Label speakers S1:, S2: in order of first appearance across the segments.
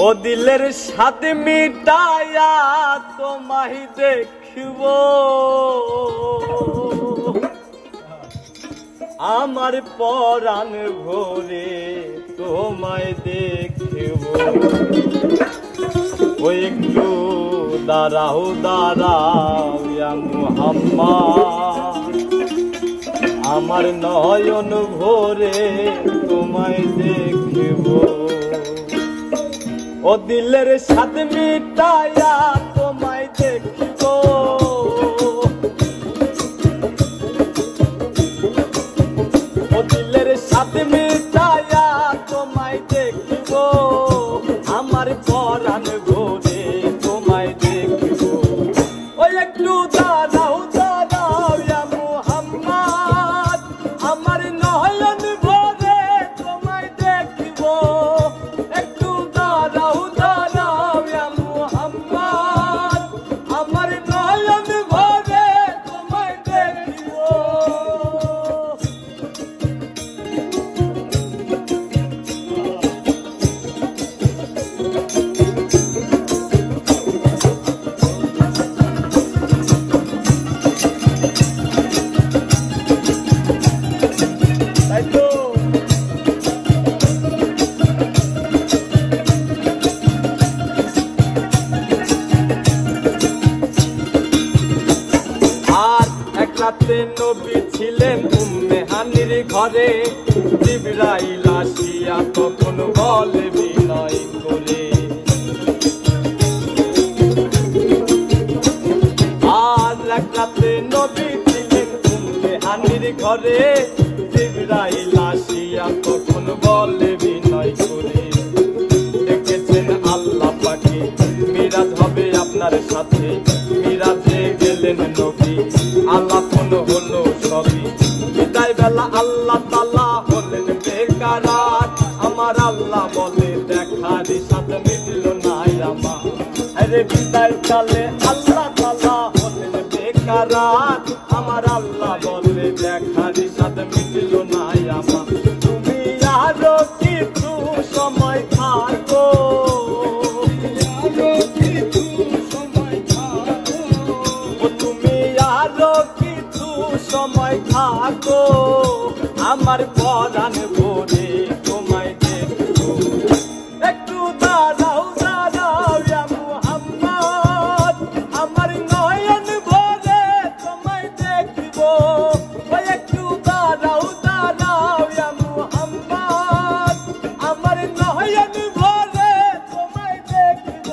S1: ও দিলের স্বাদ মিটায়া তোমায় দেখব, আমার পরাণ ভরে তোমায় দেখব। ও একটু দাঁড়াও দাঁড়াও ইয়া মুহাম্মদ, আমার নয়ন ভরে তোমায় দেখব। ও দিলের স্বাদ মিটায়া তোমায় দেখব, ও দিলের স্বাদ মিটায়া তোমায় দেখব, আমার পরাণ ভরে তোমায় দেখব। ওই একটু দাঁড়াও দাঁড়াও ইয়া মুহাম্মদ, আমার নয়ন ভরে তোমায় দেখব। একটু দাঁড়াও দাঁড়াও ইয়া মুহাম্মদ, আমার নয়ন ভরে তোমায় দেখব। রাতে নবী ছিলেন উম্মে হানির ঘরে, জিবরাইল আসিয়া তখন বলে বিনয় করে, আর এক রাতে নবী ছিলেন উম্মে হানির ঘরে, জিবরাইল আসিয়া তখন বলে বিনয় করে, দেখেছেন আল্লাহ পাকে মিরাজ হবে আপনার সাথে, মিরাজে গেলেন নবী আলাপন হলো সবই, বিদায় বেলা আল্লাহ তাআলা হলেন বেকারার, আমার আল্লাহ বলে দেখার সাথ মিটল না আমার, আরে বিদায় কালে আল্লাহ তাআলা হলেন বেকারার, আমার আল্লাহ বলে দেখার সাথ মিটল না আমার। তুমি আরো কিছু সময় থাকো, সময় থাকো, আমার পরাণ ভরে তোমায় দেখব। একটু দাঁড়াও দাঁড়াও ইয়া মুহাম্মদ, আমার নয়ন ভরে তোমায় দেখব। একটু দাঁড়াও দাঁড়াও ইয়া মুহাম্মদ, আমার নয়ন ভরে তোমায় দেখব।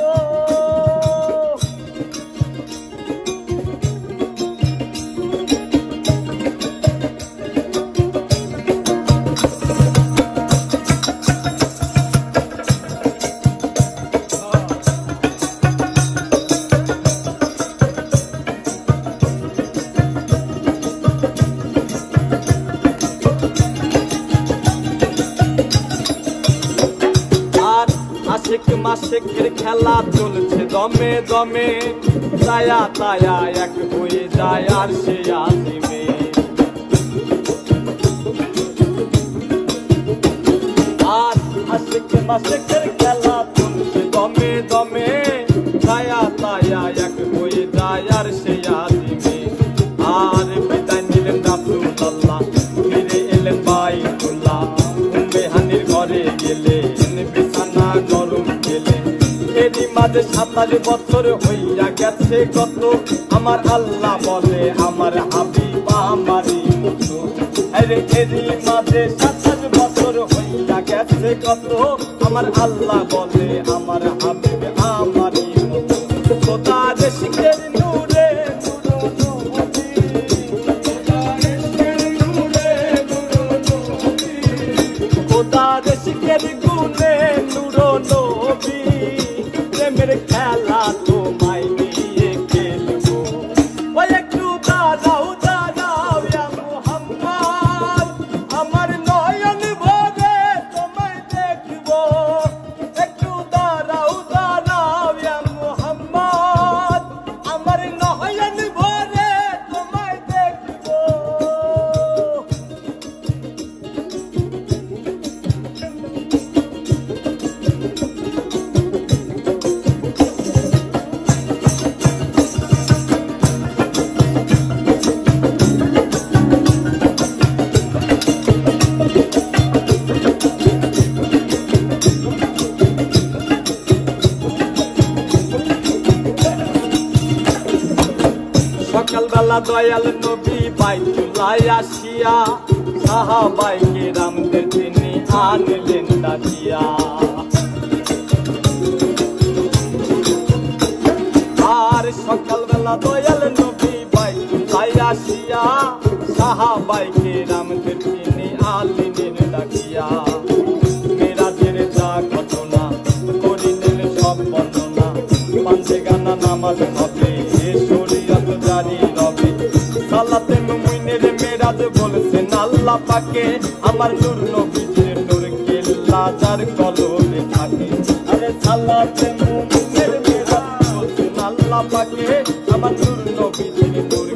S1: আশিক মাশিকের খেলা চলছে দমে দমে, তায়া তায়া এক হয়ে যায় আর সে আজিমে, আর আশিক মাশিকের খেলা চলছে দমে দমে, তায়া তায়া এক হয়ে যায় আর সে আজিমে। আর বিদায় নিলেন রাসূলুল্লাহ, ফিরে এলেন বাইতুল্লাহ, উম্মে হানির ঘরে গেলেন বিছানা গরম গেলে, এরই মাঝে 27 বছর হইয়া গেছে কত, আমার আল্লাহ বলে আমার হাবিব আমারই মতো, আরে এরই মাঝে 27 বছর হইয়া গেছে কত, আমার আল্লাহ বলে আমার হাবিব আমারই মতো। খোদা রশিকের নূরে খোদা রশিকের গুণে নূর নবী, প্রেমের খেলা তোমায় নিয়ে খেলবো। ওই একটু দাঁড়াও দাঁড়াও ইয়া মুহাম্মদ, আমার নয়ন ভরে তোমায় দেখব। একটু দাঁড়াও দাঁড়াও বেলা দয়াল নবী বাইতুল্লায় আসিয়া সাহাবায়ে কেরামদের তিনি আনলেন ডাকিয়া। আর সকালবেলা দয়াল নবী বাইতুল্লায় আসিয়া সাহাবায়ে কেরামদের তিনি আনলেন ডাকিয়া। মেরাজের যা ঘটনা করিলেন সব বর্ণনা, পাঞ্জে গানা নামাজ হবে শরীয়ত জারি রবে। সালাতে মুমিনের মেরাজ বলছেন আল্লাহ পাকে, আমার নূর নবীজির নূর কেল্লা যার কলবে থাকে। আরে সালাতে মুমিনের মেরাজ বলছেন আল্লাহ পাকে, আমার নূর নবীজির নূর